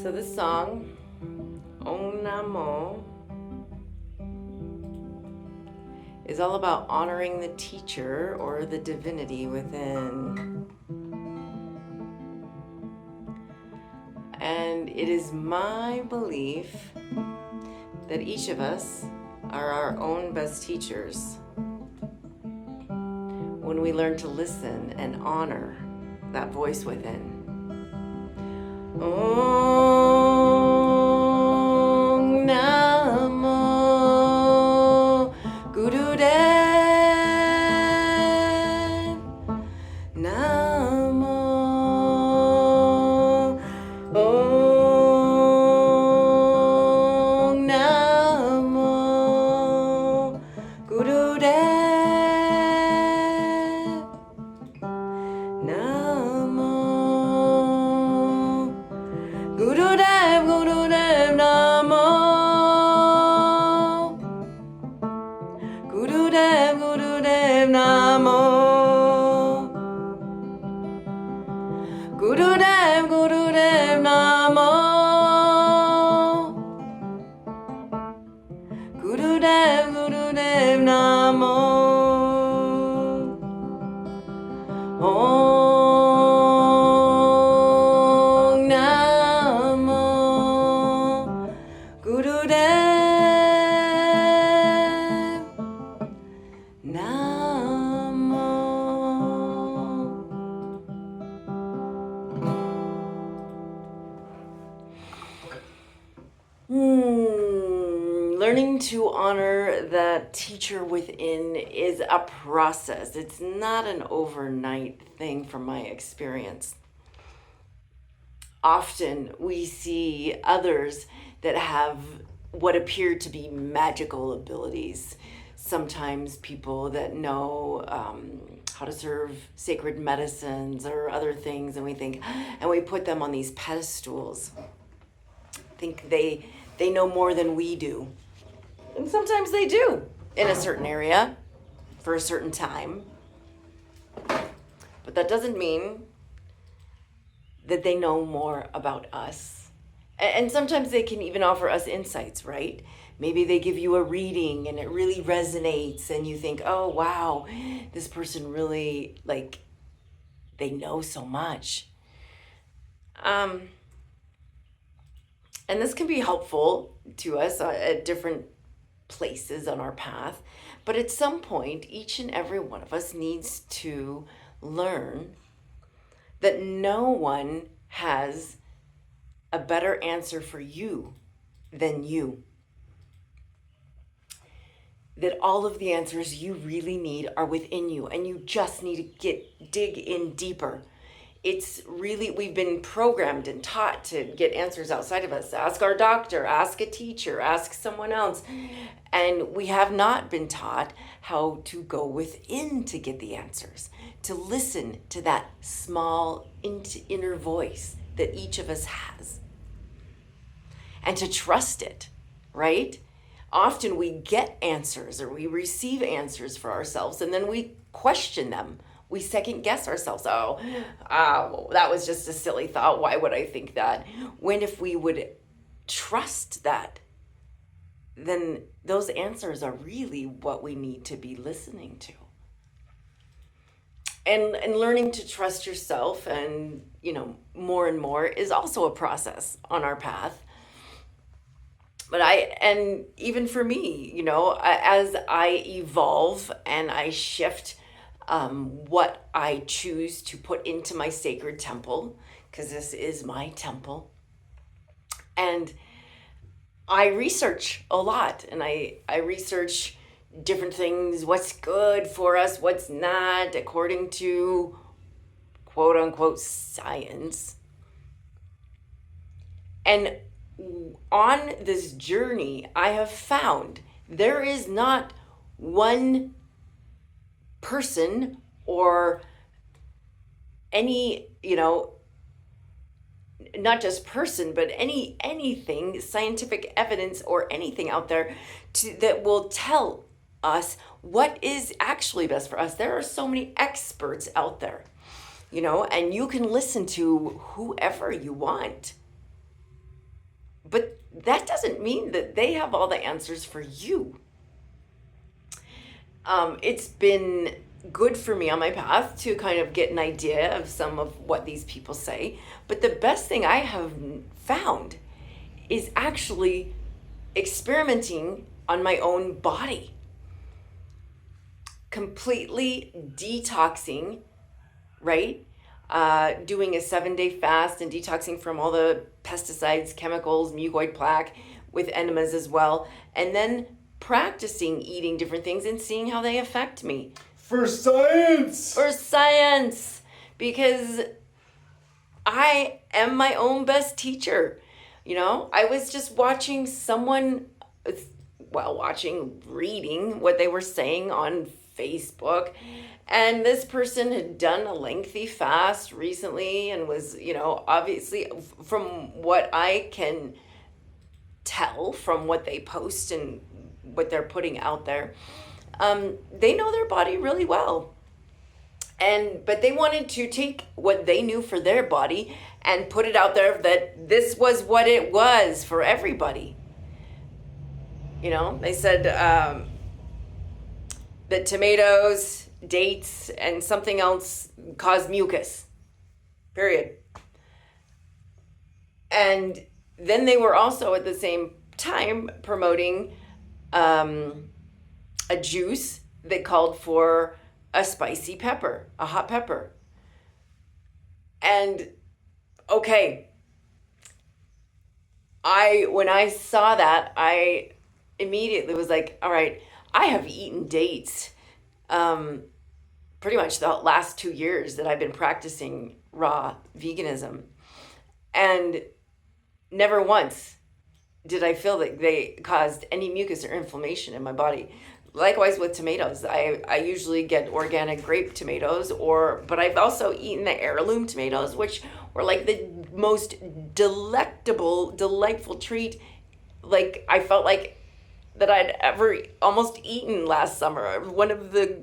So this song, Namo, is all about honoring the teacher or the divinity within. And it is my belief that each of us are our own best teachers when we learn to listen and honor that voice within. Om Namo Gurudev Namo Om Namo Gurudev Namo Gurudev, Gurudev, Namo. Gurudev, Gurudev, Namo. Gurudev, Gurudev, Namo. Gurudev, Gurudev, Namo. Learning to honor that teacher within is a process. It's not an overnight thing from my experience. Often we see others that have what appear to be magical abilities. Sometimes people that know how to serve sacred medicines or other things, and we put them on these pedestals. Think they know more than we do. And sometimes they do in a certain area for a certain time. But that doesn't mean that they know more about us. And sometimes they can even offer us insights, right? Maybe they give you a reading and it really resonates and you think, oh, wow, this person really, they know so much. And this can be helpful to us at different places on our path. But at some point, each and every one of us needs to learn that no one has a better answer for you than you. That all of the answers you really need are within you, and you just need to dig in deeper. It's really, we've been programmed and taught to get answers outside of us. Ask our doctor, ask a teacher, ask someone else. And we have not been taught how to go within to get the answers, to listen to that small inner voice that each of us has, and to trust it, right? Often we get answers or we receive answers for ourselves, and then we question them. We second guess ourselves. Well, that was just a silly thought. Why would I think that? When if we would trust that, then those answers are really what we need to be listening to. And learning to trust yourself and, more and more is also a process on our path. But and even for me, as I evolve and I shift what I choose to put into my sacred temple, because this is my temple. And I research a lot, and I research different things, what's good for us, what's not, according to quote unquote science. And on this journey, I have found there is not one person or any, not just person, but anything, scientific evidence or anything out there that will tell us what is actually best for us. There are so many experts out there, and you can listen to whoever you want. But that doesn't mean that they have all the answers for you. It's been good for me on my path to kind of get an idea of some of what these people say. But the best thing I have found is actually experimenting on my own body, completely detoxing, right? Doing a 7-day fast and detoxing from all the pesticides, chemicals, mucoid plaque with enemas as well. And then practicing eating different things and seeing how they affect me. For science! For science! Because I am my own best teacher. You know, I was just watching someone, reading what they were saying on Facebook. And this person had done a lengthy fast recently and was, obviously, from what I can tell from what they post and what they're putting out there, they know their body really well. But they wanted to take what they knew for their body and put it out there that this was what it was for everybody. They said that tomatoes, dates, and something else cause mucus. Period. And then they were also at the same time promoting a juice that called for a spicy pepper, a hot pepper. And okay, when I saw that, I immediately was like, all right, I have eaten dates pretty much the last 2 years that I've been practicing raw veganism. And never once did I feel that they caused any mucus or inflammation in my body. Likewise with tomatoes. I usually get organic grape tomatoes, but I've also eaten the heirloom tomatoes, which were like the most delightful treat. Like I felt like that I'd ever almost eaten last summer. One of the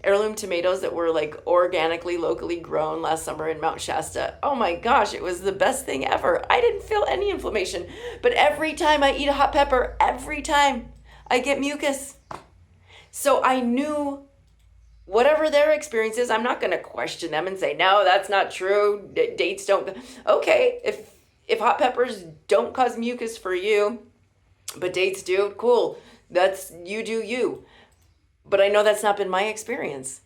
heirloom tomatoes that were like organically, locally grown last summer in Mount Shasta. Oh my gosh, it was the best thing ever. I didn't feel any inflammation, but every time I eat a hot pepper, every time I get mucus. So I knew whatever their experience is, I'm not going to question them and say, no, that's not true. Dates don't. Okay, if hot peppers don't cause mucus for you, but dates do, cool. That's you do you. But I know that's not been my experience.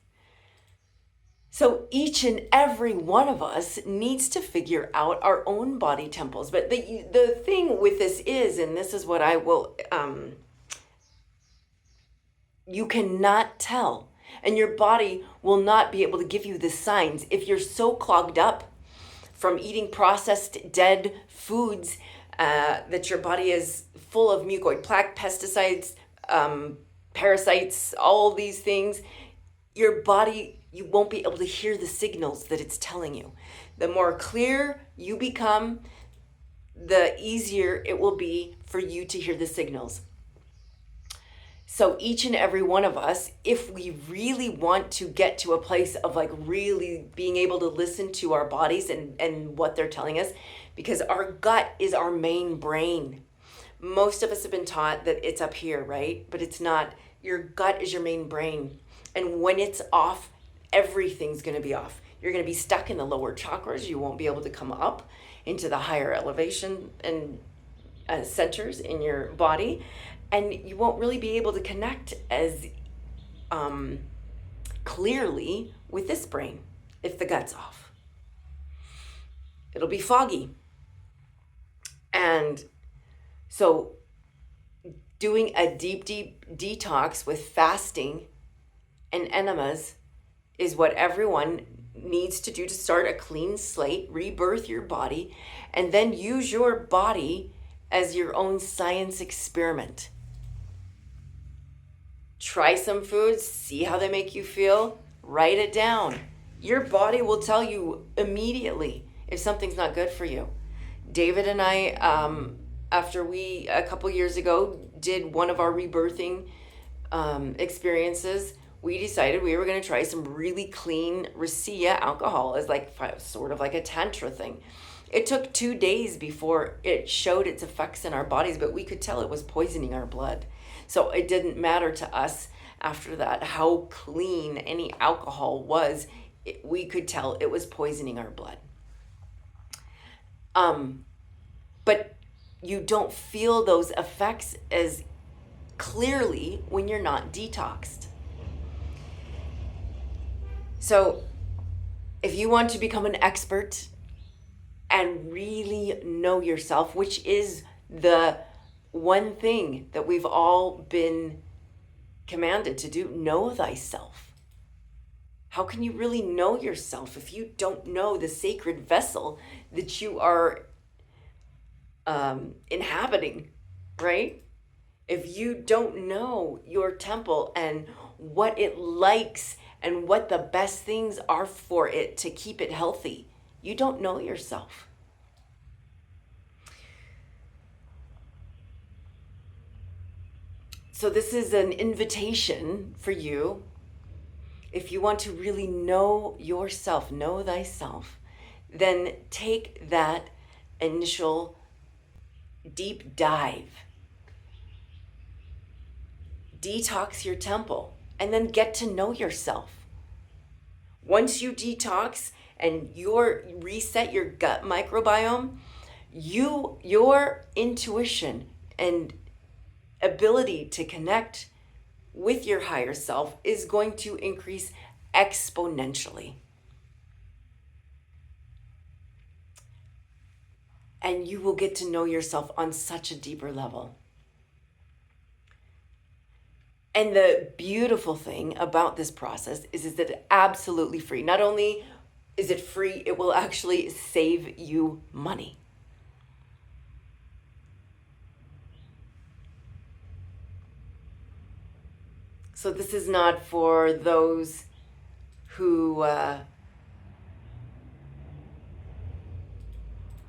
So each and every one of us needs to figure out our own body temples. But the thing with this is, and this is what I will, you cannot tell. And your body will not be able to give you the signs if you're so clogged up from eating processed dead foods that your body is full of mucoid plaque, pesticides, parasites, all these things. Your body, you won't be able to hear the signals that it's telling you. The more clear you become, the easier it will be for you to hear the signals. So each and every one of us, if we really want to get to a place of like really being able to listen to our bodies and what they're telling us, because our gut is our main brain. Most of us have been taught that it's up here, right? But it's not. Your gut is your main brain. And when it's off, everything's going to be off. You're going to be stuck in the lower chakras. You won't be able to come up into the higher elevation and centers in your body. And you won't really be able to connect as clearly with this brain if the gut's off. It'll be foggy. And so doing a deep detox with fasting and enemas is what everyone needs to do to start a clean slate, rebirth your body, and then use your body as your own science experiment. Try some foods, see how they make you feel, write it down. Your body will tell you immediately if something's not good for you. David and I, after we, a couple years ago, did one of our rebirthing experiences, we decided we were going to try some really clean Racia alcohol as like sort of like a tantra thing. It took 2 days before it showed its effects in our bodies, but we could tell it was poisoning our blood. So it didn't matter to us after that how clean any alcohol was. We could tell it was poisoning our blood. But you don't feel those effects as clearly when you're not detoxed. So if you want to become an expert and really know yourself, which is the one thing that we've all been commanded to do, know thyself. How can you really know yourself if you don't know the sacred vessel that you are inhabiting, right? If you don't know your temple and what it likes and what the best things are for it to keep it healthy, you don't know yourself. So this is an invitation for you. If you want to really know yourself, know thyself, then take that initial deep dive. Detox your temple and then get to know yourself. Once you detox and reset your gut microbiome, your intuition and ability to connect with your higher self is going to increase exponentially. And you will get to know yourself on such a deeper level. And the beautiful thing about this process is that it's absolutely free. Not only is it free, it will actually save you money. So this is not for those who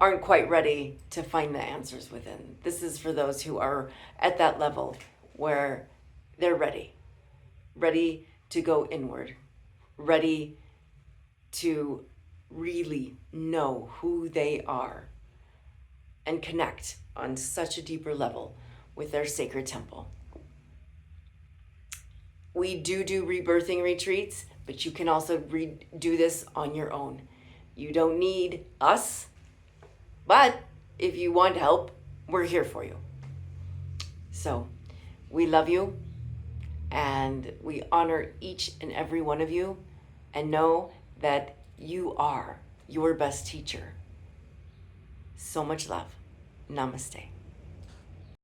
aren't quite ready to find the answers within. This is for those who are at that level where they're ready to go inward, ready to really know who they are and connect on such a deeper level with their sacred temple. We do rebirthing retreats, but you can also do this on your own. You don't need us, but if you want help, we're here for you. So we love you and we honor each and every one of you, and know that you are your best teacher. So much love. Namaste.